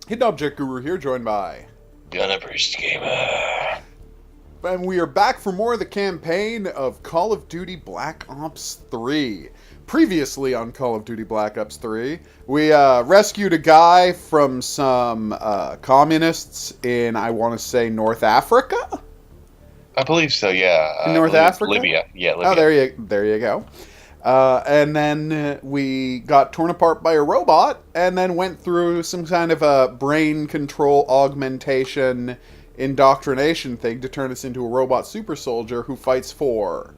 Hidden Object Guru here, joined by... Gonna Priest Gamer. And we are back for more of the campaign of Call of Duty Black Ops 3. Previously on Call of Duty Black Ops 3, we rescued a guy from some communists in, I want to say, North Africa? I believe so, yeah. In North Africa? Libya. Yeah, Libya. Oh, there you go. And then we got torn apart by a robot, and then went through some kind of a brain control augmentation indoctrination thing to turn us into a robot super soldier who fights for,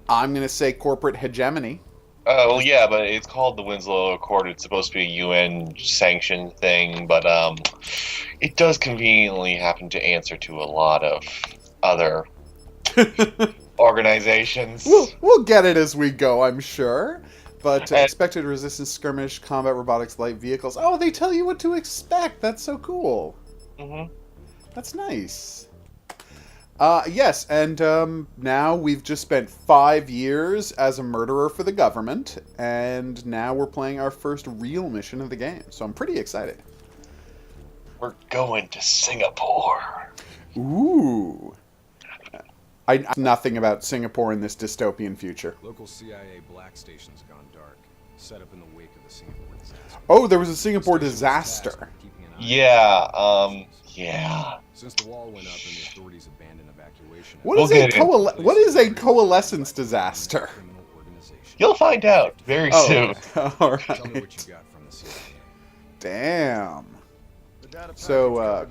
I'm going to say, corporate hegemony. Well, yeah, but it's called the Winslow Accord. It's supposed to be a UN-sanctioned thing, but it does conveniently happen to answer to a lot of other organizations. We'll get it as we go, I'm sure. But expected resistance skirmish, combat robotics, light vehicles. Oh, they tell you what to expect. That's so cool. Mm-hmm. That's nice. Yes, and now we've just spent 5 years as a murderer for the government, and now we're playing our first real mission of the game, so I'm pretty excited. We're going to Singapore. Ooh. I know nothing about Singapore in this dystopian future. Local CIA black station's gone dark, set up in the wake of the Singapore disaster. Oh, there was a Singapore disaster. Yeah, yeah. Since the wall went up and the authorities abandoned evacuation. What is a coalescence disaster? You'll find out very soon. All Tell me right. what you got from the CIA. Damn. So,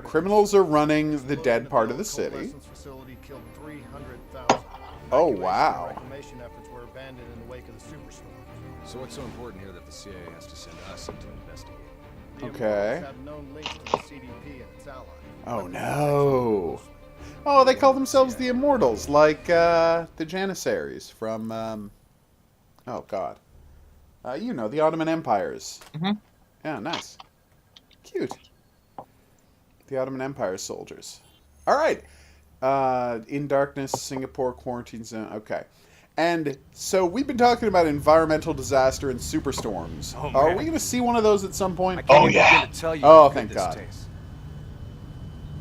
criminals are running the dead part of the city. Oh, wow. So what's so important here that the CIA has to send us in to investigate? Okay. Oh, no. Oh, they call themselves the Immortals, like the Janissaries from, oh, God. You know, the Ottoman Empires. Mm-hmm. Yeah, nice. Cute. The Ottoman Empire soldiers. All right. In darkness, Singapore quarantine zone. Okay. And so we've been talking about environmental disaster and superstorms. Oh, Are man. we going to see one of those at some point? Oh, yeah. To tell you Oh, how good thank this God. tastes.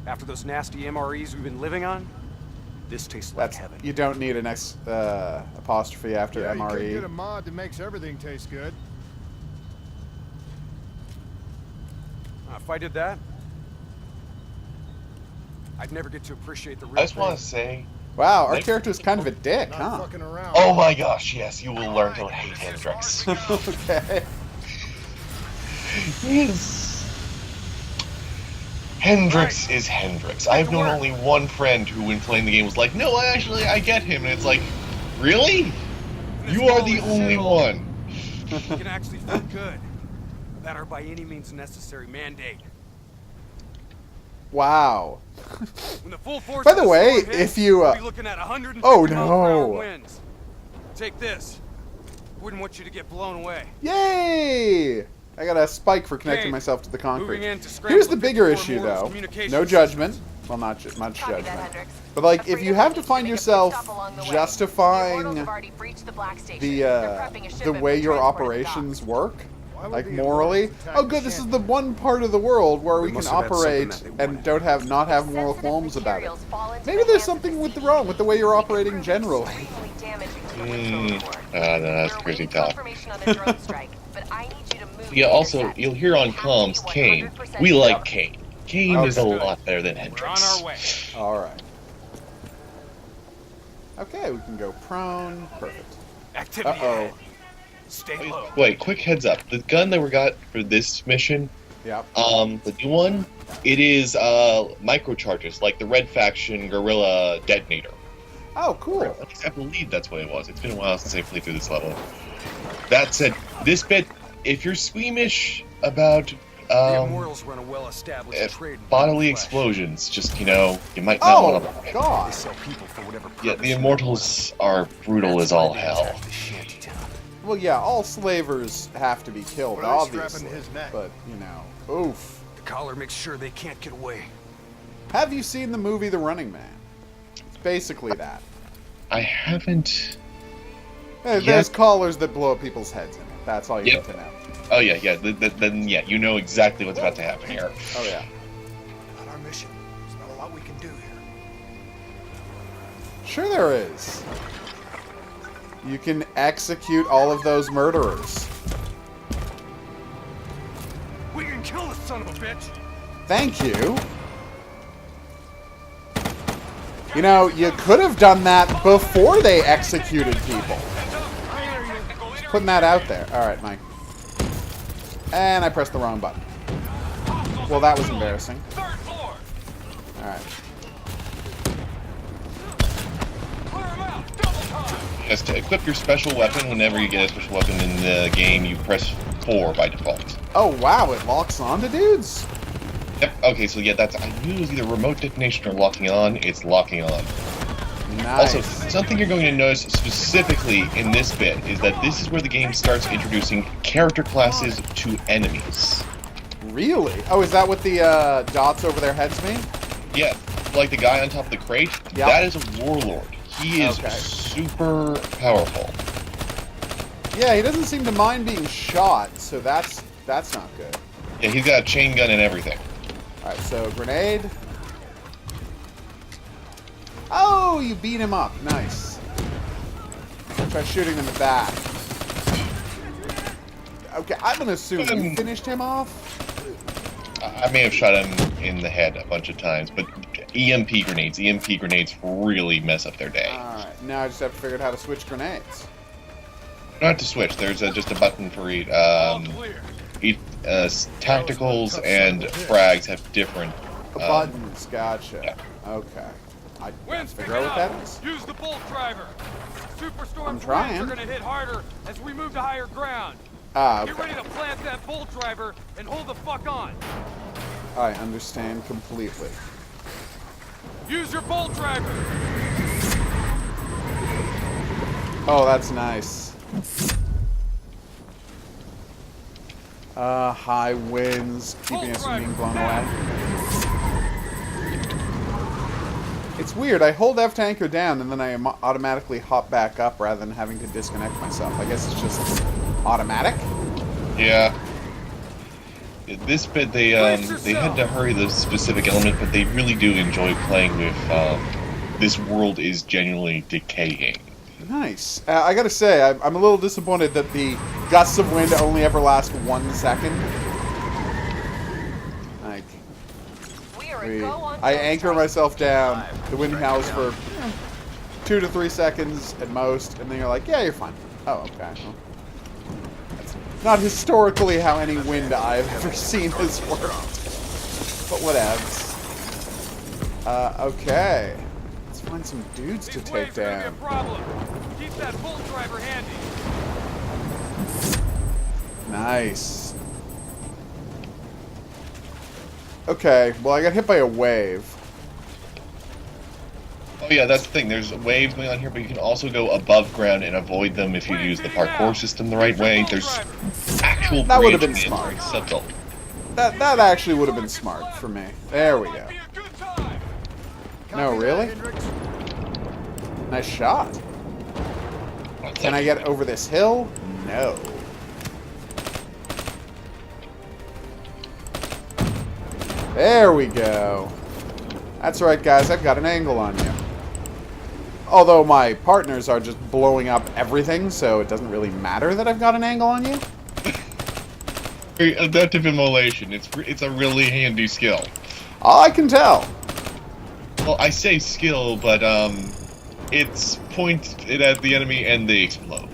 After those nasty MREs we've been living on, this tastes like heaven. You don't need an apostrophe after Yeah, you could MRE. get a mod that makes everything taste good. If I did that, I'd never get to appreciate the real I just want thing. to say, Wow, our Like- character's kind of a dick, Not huh? fucking around. oh my gosh, yes, you will learn to hate Hendrix. Okay. Yes. Hendrix is Hendrix. I've known only one friend who, when playing the game, was like, no, I get him. And it's like, really? You are the only one. You can actually feel good without our by any means necessary mandate. Wow. When the full force By of the way, storm hits, if you, we'll be looking at 150 oh, mile-per-hour no. winds. Take this. Wouldn't want you to get blown away. Yay! I got a spike for connecting Okay, myself to the moving concrete. in to scramble Here's the the bigger 54 issue, Mortars though. communications No judgment. Well, not much Copy that, judgment. Hendrix. But, like, A if you freedom have to agent's find gonna get yourself picked up along the way. The justifying Immortals have already breached the black station. the They're prepping a the shipment way for your transport to the operations docks. work, Why would like the morally. Immortals attack Oh, the good. This is ship? the one part of the world where we can must have had something operate that they and wanted. not have moral Sensitive qualms about it. materials fall into Maybe the there's hands of something the wrong with the way you're It could operating prove generally. extremely damaging to the Winslow Accord. No, that's We're crazy awaiting talk. confirmation on the drone strike, but I need you to move Yeah, to also, intercept. you'll hear on It has to be comms, Kane. 100% We sure. like Kane. Kane is a Understood. lot better than We're on Hendrix. our way. All right. Okay, we can go prone. Perfect. Activity Uh-oh. ahead. Stay low. Wait, quick heads up. The gun that we got for this mission, Yep. the new one, it is microcharges, like the Red Faction Gorilla Detonator. Oh, cool. At least I believe that's what it was. It's been a while since I played through this level. That said, this bit, if you're squeamish about The Immortals run a well-established trade in bodily flesh. explosions, just, you might not Oh, want to... They God. sell people for whatever Yeah, purpose. the Immortals are brutal as all hell. The shantytown. Well, yeah, all slavers have to be killed, Put ice strap in obviously. his neck. But, oof. The collar makes sure they can't get away. Have you seen the movie The Running Man? It's basically that. I haven't... There's Yeah. collars that blow up people's heads in it. That's all you Yep. need to know. Oh yeah, yeah. Then yeah, you know exactly what's about to happen here. Oh yeah. Not our mission. There's not a lot we can do here. Sure there is. You can execute all of those murderers. We can kill this son of a bitch. Thank you. You know, you could have done that before they executed people. Just putting that out there. Alright, Mike. And I pressed the wrong button. Well, that was embarrassing. Third floor. Alright. Clear him out. Double time. Just to equip your special weapon, whenever you get a special weapon in the game, you press 4 by default. Oh, wow, it locks onto dudes? Yep. Okay, so yeah, that's I knew it was either remote detonation or locking on. It's locking on. Nice. Also, something you're going to notice specifically in this bit is that this is where the game starts introducing character classes to enemies. Really? Oh, is that what the dots over their heads mean? Yeah, like the guy on top of the crate, Yep. that is a warlord. He is Okay. super powerful. Yeah, he doesn't seem to mind being shot, so that's not good. Yeah, he's got a chain gun and everything. Alright, so grenade. Oh, you beat him up. Nice. Try shooting in the back. Okay, I'm gonna assume you finished him off. I may have shot him in the head a bunch of times, but EMP grenades really mess up their day. Alright, now I just have to figure out how to switch grenades. You don't have to switch. There's just a button for each. All clear. Tacticals and frags have different Buttons, gotcha. yeah. Okay. I Wind's figure picking out what up. that is. Use the bolt driver. Superstorm's I'm trying. winds are gonna hit harder as we move to higher ground. Ah, Get okay. ready to plant that bolt driver and hold the fuck on. I understand completely. Use your bolt driver. Oh, that's nice. High winds keeping us from being blown away. It's weird. I hold F to anchor down and then I automatically hop back up rather than having to disconnect myself. I guess it's just automatic. Yeah. This bit they had to hurry the specific element, but they really do enjoy playing with. This world is genuinely decaying. Nice. I gotta say, I'm a little disappointed that the gusts of wind only ever last 1 second. Like, We are a go on I zone anchor strike. myself down. The wind howls for 2 to 3 seconds at most, and then you're like, yeah, you're fine. Oh, okay. Well, that's not historically how any wind I've ever seen has worked. But whatevs. Okay. Let's find some dudes to These take waves are gonna be a down. problem. Keep that bolt driver handy. Nice. Okay, well, I got hit by a wave. Oh yeah, that's the thing. There's waves going on here, but you can also go above ground and avoid them if you use the parkour system the right way. There's actual That would have been branching in, smart. very subtle. That actually would have been smart for me. There we go. Be a good time. No, really? Nice shot. Can I get over this hill? No. There we go. That's right, guys. I've got an angle on you. Although my partners are just blowing up everything, so it doesn't really matter that I've got an angle on you. Adaptive immolation. It's a really handy skill. I can tell. Well, I say skill, but it's point it at the enemy and they explode,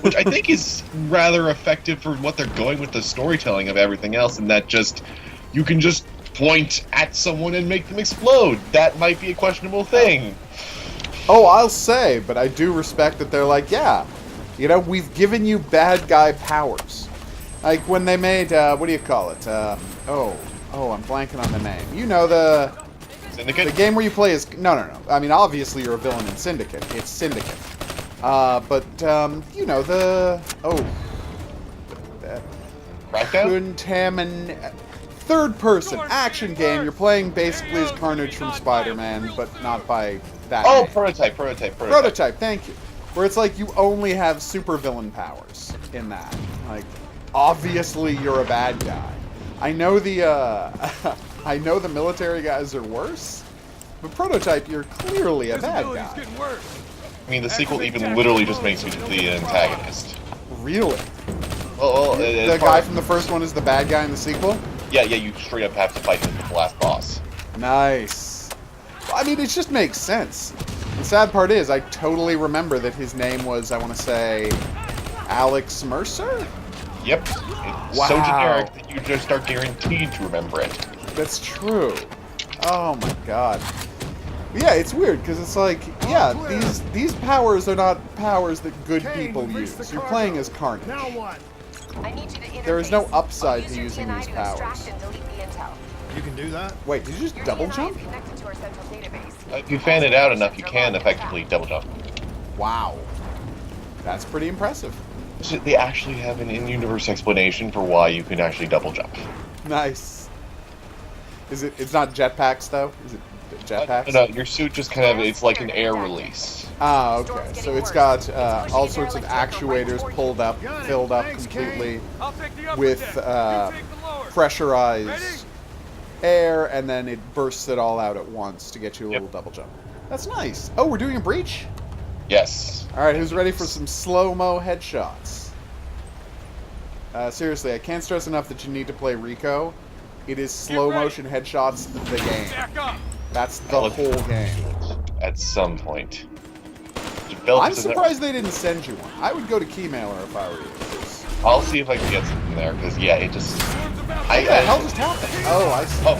which I think is rather effective for what they're going with the storytelling of everything else. And that just you can just point at someone and make them explode. That might be a questionable thing. Oh, I'll say, but I do respect that they're like, yeah, you know, we've given you bad guy powers. Like when they made, what do you call it? Oh, I'm blanking on the name. You know, the Syndicate? game where you play as... No. I mean, obviously you're a villain in Syndicate. It's Syndicate. But, you know, the... Oh. Crackdown? Third-person action game. You're playing basically as Carnage from Spider-Man, but not by that Oh, name. prototype. Prototype, thank you. Where it's like you only have supervillain powers in that. Like, obviously you're a bad guy. I know the I know the military guys are worse, but Prototype, you're clearly a bad Visibility's guy. getting worse. I mean, the sequel even literally just makes me the antagonist. Really? Well, The guy from the first one is the bad guy in the sequel? yeah, you straight up have to fight him with the last boss. Nice. Well, I mean, it just makes sense. The sad part is, I totally remember that his name was, I want to say, Alex Mercer? Yep. It's Wow. so generic that you just are guaranteed to remember it. That's true. Oh my god. Yeah, it's weird, because it's like, yeah, these powers are not powers that good Okay, people we've reached use. the You're cargo. playing as Carnage. Now what? I need you to There is no interface. upside I'll to use your using these TNI to extract powers. and delete the intel. You can do that? Wait, did you just Your double TNI jump? is connected to our central database. If you fan it out enough, you can effectively double jump. Wow. That's pretty impressive. So they actually have an in-universe explanation for why you can actually double jump. Nice. Is it? It's not jetpacks though. Is it jetpacks? No, your suit just kind of, it's like an air release. Ah, okay. So it's got all sorts of actuators pulled up, filled up Thanks, completely I'll take the upper with deck. You take the lower. pressurized air, and then it bursts it all out at once to get you a Yep. little double jump. That's nice. Oh, we're doing a breach? Yes. All right, who's ready for some slow-mo headshots? Seriously, I can't stress enough that you need to play Rico. It is slow-motion headshots the game. Back up. That's the whole game. At some point. I'm surprised they didn't send you one. I would go to Keymailer if I were you. I'll see if I can get something there, because yeah, it just... What the hell just happened? Oh, I see. Oh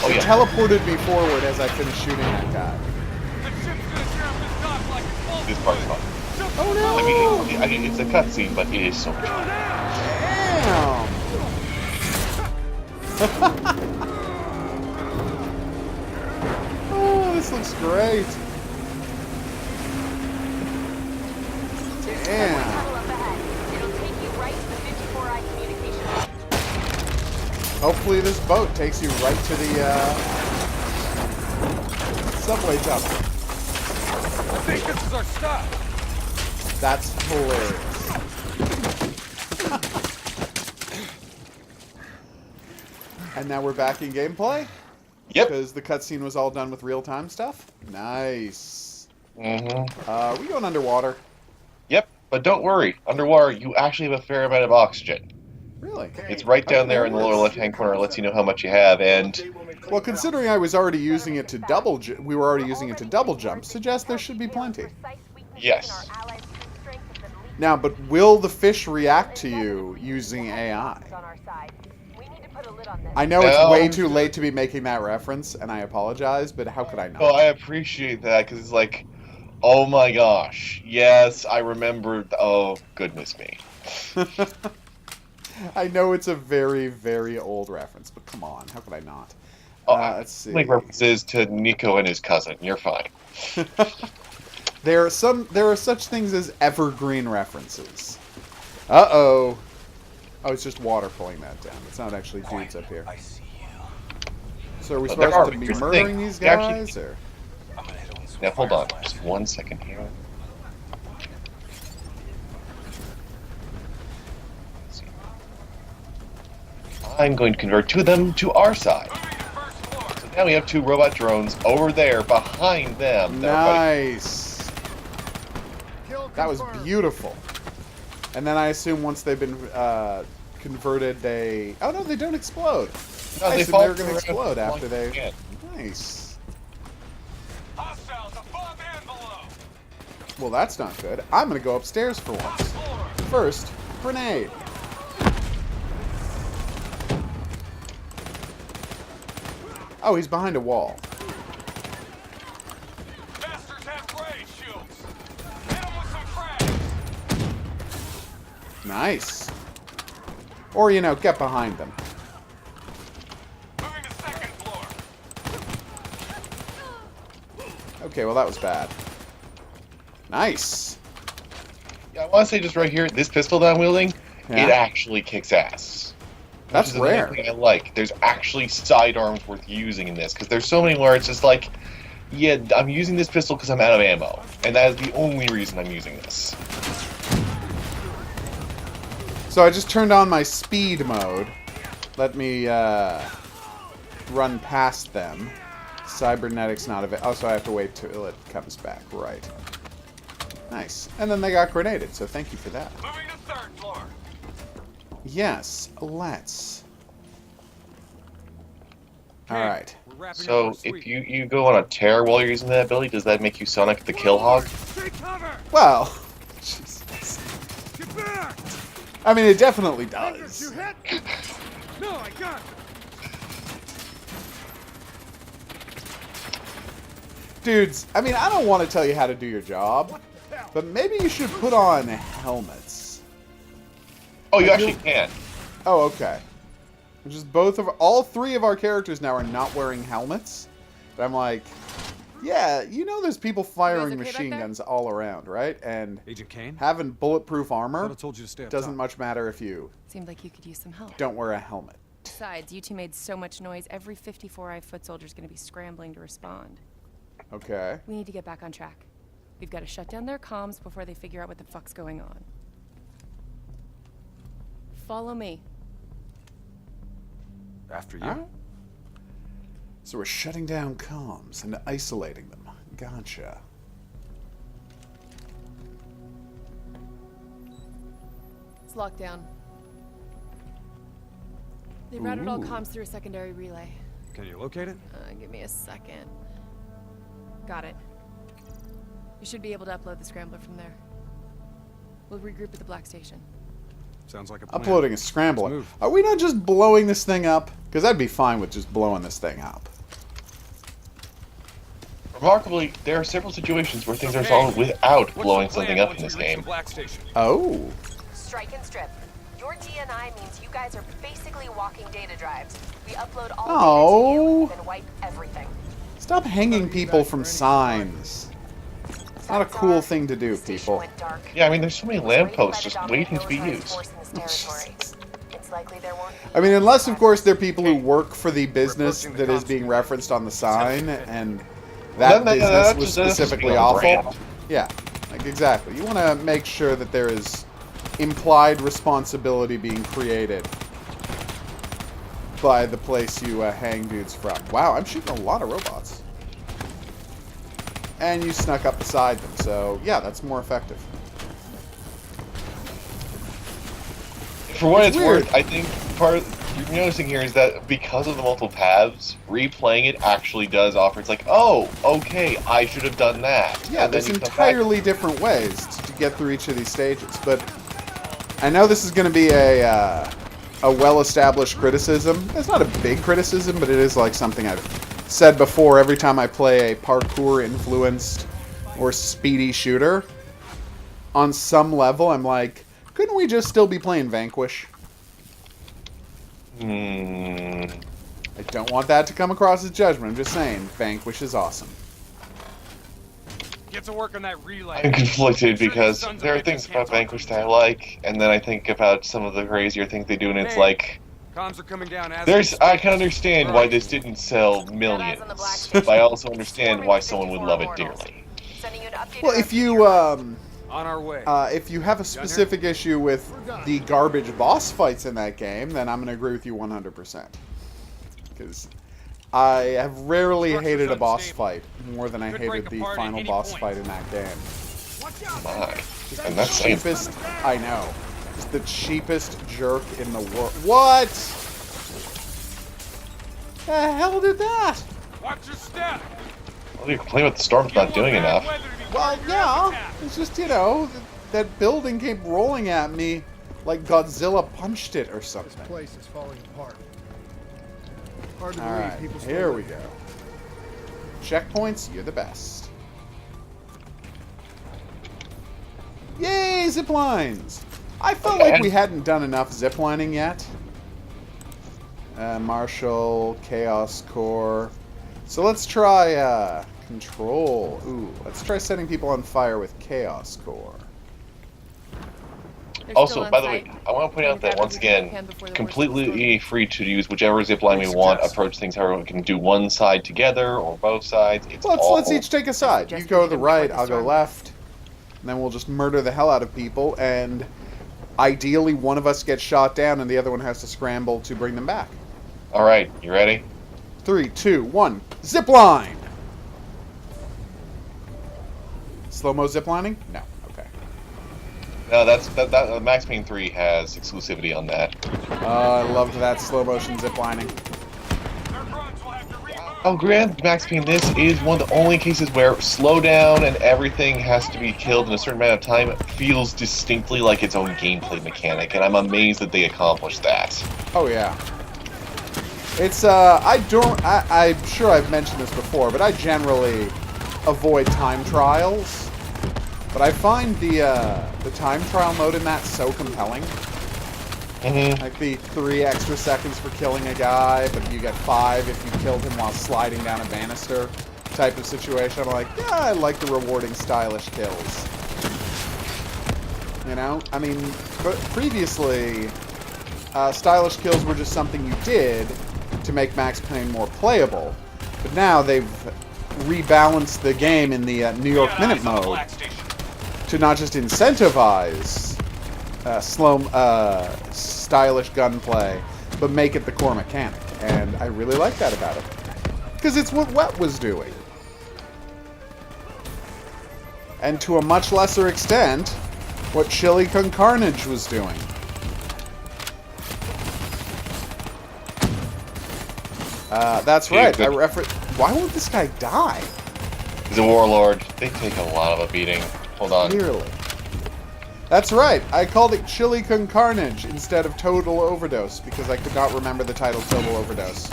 It yeah. teleported me forward as I finished shooting that guy. The ship's gonna jam this dock like it's full. This part's fun. Oh no! I mean, it's a cutscene, but it is so much fun. Damn! Oh, this looks great. Damn. Tunnel up ahead. It'll take you right to the 54I communication. Hopefully this boat takes you right to the subway tunnel. I think this is our stop. That's hilarious. And now we're back in gameplay? Yep. Because the cutscene was all done with real-time stuff? Nice. Mm-hmm. We going underwater? Yep, but don't worry. Underwater, you actually have a fair amount of oxygen. Really? It's right down there in the lower left-hand corner. It lets you know how much you have, and... Well, considering I was already using it to we were already using it to double jump, suggests there should be plenty. Yes. Now, but will the fish react to you using AI? I know it's way too late to be making that reference, and I apologize, but how could I not? Oh, I appreciate that, because it's like, oh my gosh, yes, I remembered, oh, goodness me. I know it's a very, very old reference, but come on, how could I not? Let's see. Like references to Nico and his cousin, you're fine. There are such things as evergreen references. Uh-oh. Oh, it's just water pulling that down. It's not actually dudes up here. I see you. So are we There supposed are. to be Here's the murdering thing. these You actually- guys, or? I'm gonna hit on some Now, hold on, fireflies. just 1 second here. Let's see. I'm going to convert two of them to our side. So now we have two robot drones over there, behind them. that are fighting. Nice. Kill That was confirmed. beautiful. And then I assume once they've been converted, they... Oh, no, they don't explode. No, I they assume fall they were going to through explode around after they... again. Nice. Hostiles above and below. Well, that's not good. I'm going to go upstairs for once. First, grenade. Oh, he's behind a wall. Bastards have ray shields. Hit them with some frags. Nice. Or, you know, get behind them. Moving to second floor. Okay, well, that was bad. Nice. Yeah, I want to say just right here, this pistol that I'm wielding, Yeah. it actually kicks ass. That's Which is another rare. thing I like. There's actually sidearms worth using in this, because there's so many where it's just like, Yeah, I'm using this pistol because I'm out of ammo, and that is the only reason I'm using this. So I just turned on my speed mode. Let me run past them. Cybernetics not available. Oh, so I have to wait till it comes back. Right. Nice. And then they got grenaded, so thank you for that. Moving to third floor. Yes, let's. Alright. We're wrapping So, up our sweep. if you go on a tear while you're using that ability, does that make you Sonic the Kill Hog? Take cover. Well, Jesus. Get back. I mean, it definitely You does. hit? No, I got it. Dudes, I mean, I don't want to tell you how to do your job, but maybe you should put on helmets. Oh, you actually can. Oh, okay. Just all three of our characters now are not wearing helmets. But I'm like, yeah, you know there's people firing okay back machine there? guns all around, right? And Agent Kane? having bulletproof Thought I armor told you to stay up doesn't top. much matter if you Seemed like you could use some help. don't wear a helmet. Besides, you two made so much noise, every 54i foot soldier's gonna be scrambling to respond. Okay. We need to get back on track. We've got to shut down their comms before they figure out what the fuck's going on. Follow me. After you. Alright. So we're shutting down comms and isolating them. Gotcha. It's locked down. They routed all Ooh. comms through a secondary relay. Can you locate it? Give me a second. Got it. You should be able to upload the scrambler from there. We'll regroup at the Black Station. Sounds like a plan. Uploading a scrambler. Let's move. Are we not just blowing this thing up? Because I'd be fine with just blowing this thing up. Remarkably, there are several situations where things are Okay. solved without What's blowing the plan something up once in this we reach game. the Black Station? Oh. Strike and strip. Your DNI means you guys are basically walking data drives. We upload all Oh. data to you, then wipe everything. Stop hanging people from signs. It's not a cool thing to do, The station people. went dark. Yeah, I mean, there's so many It was raided lampposts by the just dominant waiting to be military used. force in this territory. It's likely there won't be I mean, unless, of course, they're people who work for the We're business approaching the that is comms being station. referenced on the sign, and Then that that- business that's was just- that's just specifically being on awful. brand. Yeah, like exactly. You want to make sure that there is implied responsibility being created by the place you hang dudes from. Wow, I'm shooting a lot of robots. And you snuck up beside them, so yeah, that's more effective. For what It's it's weird. worth, I think part of you're noticing here is that because of the multiple paths, replaying it actually does offer. It's like, oh, okay, I should have done that. Yeah, And then there's you come back- entirely different ways to get through each of these stages, but I know this is going to be a well-established criticism. It's not a big criticism, but it is like something I've said before every time I play a parkour-influenced or speedy shooter. On some level, I'm like, couldn't we just still be playing Vanquish? I don't want that to come across as judgment. I'm just saying, Vanquish is awesome. Get to work on that relay. I'm conflicted Sure, because these sons of there are bitches things can't about talk to Vanquish each that I other. like, and then I think about some of the crazier things they do, and it's Hey. like, Comms are coming down as there's. we I speak. can understand why this didn't sell millions, on the Black but I also Station. understand Swarming why with someone would 54 love it immortals. dearly. Sending you an updated Well, if recipe you here. On our way. If you have a specific issue with the garbage boss fights in that game, then I'm going to agree with you 100%. Because I have rarely Structure's hated a boss unstable. fight more than I Could hated break the apart at final any boss point. fight in that game. My. Just And the that's saying cheapest, I know, just the cheapest jerk in the world. What? The hell did that? Watch your step. Well, you complain about the storm's not doing enough. Well, yeah, it's just, you know, that building came rolling at me like Godzilla punched it or This something. place is falling apart. Hard to believe Alright, people still here live we go. Checkpoints, you're the best. Yay, zip lines! I felt like we hadn't done enough zip lining yet. Marshall, Chaos Core. So let's try Control. Ooh, let's try setting people on fire with Chaos Core. They're Also, still on by the site. way, I want to point Trying out that grab once everything we again, can before the worst of the completely free to use whichever zip line we What do you want, suggest? approach things however we can do one side together or both sides. It's Let's all each take a side. You suggest go we to the hit 'em right, before the I'll go storm. left, and then we'll just murder the hell out of people, and ideally one of us gets shot down and the other one has to scramble to bring them back. All right, you ready? 3, 2, 1, zip line! Slow-mo zip lining? No. Okay. No, that Max Payne 3 has exclusivity on that. I loved that slow-motion zip lining. Oh, granted, Max Payne, this is one of the only cases where slowdown and everything has to be killed in a certain amount of time. It feels distinctly like its own gameplay mechanic, and I'm amazed that they accomplished that. Oh, yeah. It's, I'm sure I've mentioned this before, but I generally avoid time trials. But I find the time trial mode in that so compelling. Mm-hmm. Like the 3 extra seconds for killing a guy, but you get 5 if you killed him while sliding down a banister type of situation. I'm like, yeah, I like the rewarding, stylish kills. You know? I mean, but previously, stylish kills were just something you did to make Max Payne more playable. But now they've rebalanced the game in the New York Minute mode to not just incentivize stylish gunplay, but make it the core mechanic. And I really like that about it. Because it's what Wet was doing. And to a much lesser extent, what Chili Con Carnage was doing. That's right. Why won't this guy die? He's a warlord. They take a lot of a beating. Hold on. Clearly. That's right. I called it Chili Con Carnage instead of Total Overdose because I could not remember the title Total Overdose.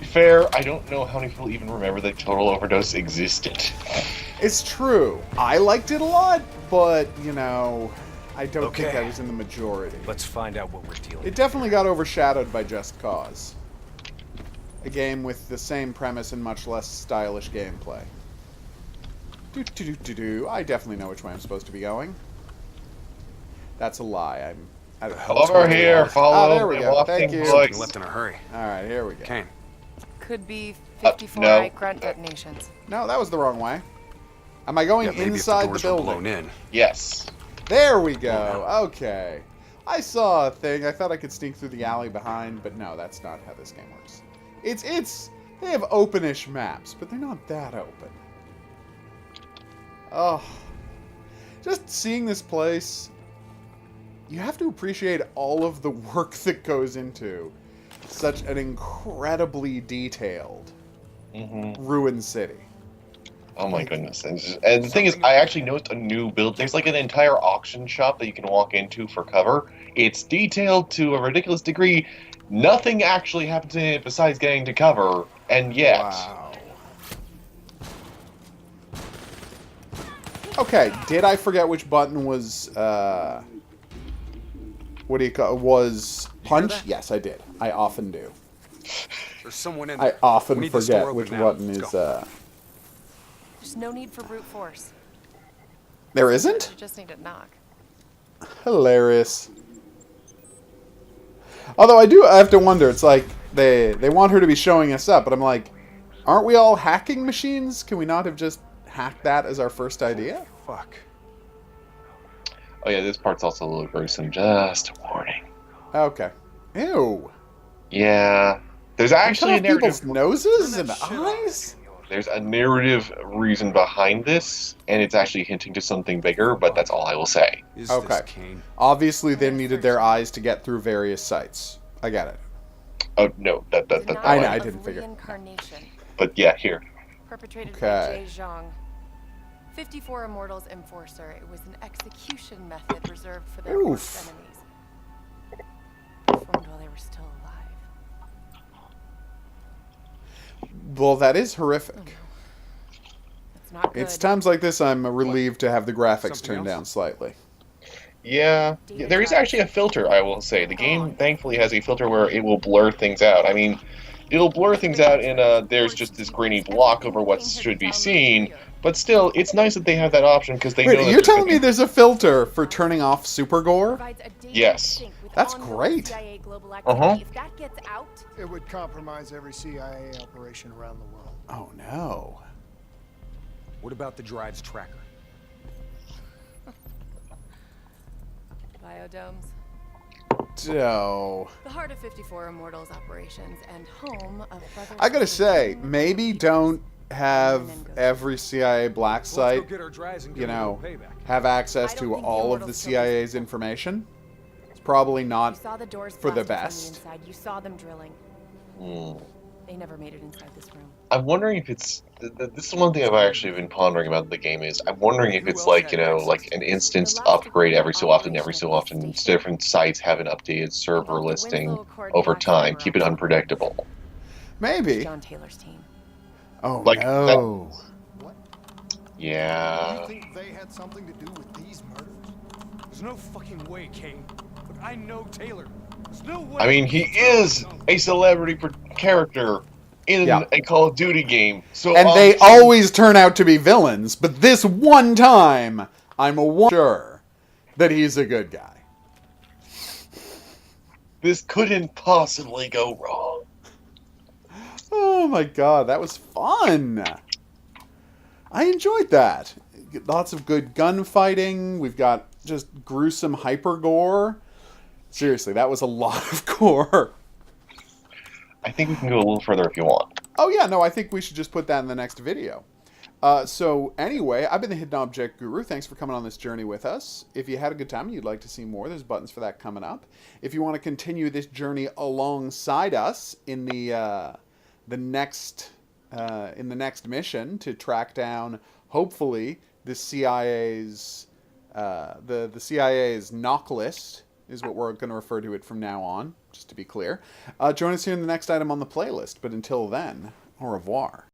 Fair, I don't know how many people even remember that Total Overdose existed. It's true. I liked it a lot, but, you know, I don't think Okay. I was in the majority. Let's find out what we're dealing It with. definitely got overshadowed by Just Cause. A game with the same premise and much less stylish gameplay. I definitely know which way I'm supposed to be going. That's a lie. Over here, follow there we my go. wafting Thank you. voice. Left in a hurry. Alright, here we go. Kane. Could be 54 no. right grunt detonations. No, that was the wrong way. Am I going Yeah, maybe inside if the the doors were blown building? in. Yes. There we go. Okay. I saw a thing. I thought I could sneak through the alley behind, but no, that's not how this game works. They have openish maps, but they're not that open. Oh. Just seeing this place, you have to appreciate all of the work that goes into such an incredibly detailed ruined city. Oh my goodness. And the thing is, I actually noticed a new build. There's like an entire auction shop that you can walk into for cover. It's detailed to a ridiculous degree. Nothing actually happens in it besides getting to cover, and yet... Wow. Okay, did I forget which button was, what do you call was punch? that? Yes, I did. I often do. There's someone in I there. We often need this door forget open which now. button Let's is, go. There's no need for brute force. There isn't? You just need to knock. Hilarious. Although I have to wonder, it's like, they want her to be showing us up, but I'm like, aren't we all hacking machines? Can we not have just hacked that as our first idea? Fuck. Oh yeah, this part's also a little gruesome. Just a warning. Okay. Ew. Yeah. There's actually a Cut off people's narrative... noses and eyes? There's a narrative reason behind this, and it's actually hinting to something bigger, but that's all I will say. Is Okay. this Kane? Obviously, they needed their eyes to get through various sites. I get it. Oh, no, that I know, Denial I of didn't figure. Reincarnation, but yeah, here. perpetrated Okay. by Jay Zhang. 54 Immortals Enforcer. It was an execution method reserved for their worst Oof. enemies. Performed while they were still alive. Well, that is horrific. That's not good. It's times like this I'm relieved to have the graphics Something turned else? down slightly. Yeah, there is actually a filter, I will say. The game thankfully has a filter where it will blur things out. I mean, it'll blur things out in there's just this grainy block over what should be seen, but still, it's nice that they have that option because they Wait, know that you're there's telling going me to be... there's a filter for turning off super gore? Provides a data Yes. sync with That's ongoing great. CIA global Uh-huh. activity. If that gets out, It would compromise every CIA operation around the world. Oh no. What about the drive's tracker? biodomes. So, The heart of 54 Immortals operations and home of Brother I gotta say, maybe don't have every CIA black Let's site, go get our drives and you give them a know, little payback. have access I don't to think the all of the Immortals killed these CIA's people. information. It's probably You not saw the doors for the blasted best. from the inside. You saw them drilling. Hmm. They never made it inside this room. I'm wondering if it's... This is one thing I've actually been pondering about the game is, I'm wondering if it's like, you know, like an instanced upgrade every so often, different sites have an updated server listing over time, keep it unpredictable. Maybe. John Taylor's team. Oh Like no. What? Yeah. You think they had something to do with these murders? There's no fucking way, Kane. Look, I know Taylor. There's no way. I mean, he is a celebrity character in Yeah. a Call of Duty game, so And they obviously- always turn out to be villains, but this one time, I'm sure that he's a good guy. This couldn't possibly go wrong. Oh my god, that was fun. I enjoyed that. Lots of good gunfighting. We've got just gruesome hyper gore. Seriously, that was a lot of gore. I think we can go a little further if you want. Oh yeah, no, I think we should just put that in the next video. So anyway, I've been the Hidden Object Guru. Thanks for coming on this journey with us. If you had a good time and you'd like to see more, there's buttons for that coming up. If you want to continue this journey alongside us in the next mission to track down, hopefully, the CIA's the CIA's knock list is what we're going to refer to it from now on, just to be clear. Join us here in the next item on the playlist. But until then, au revoir.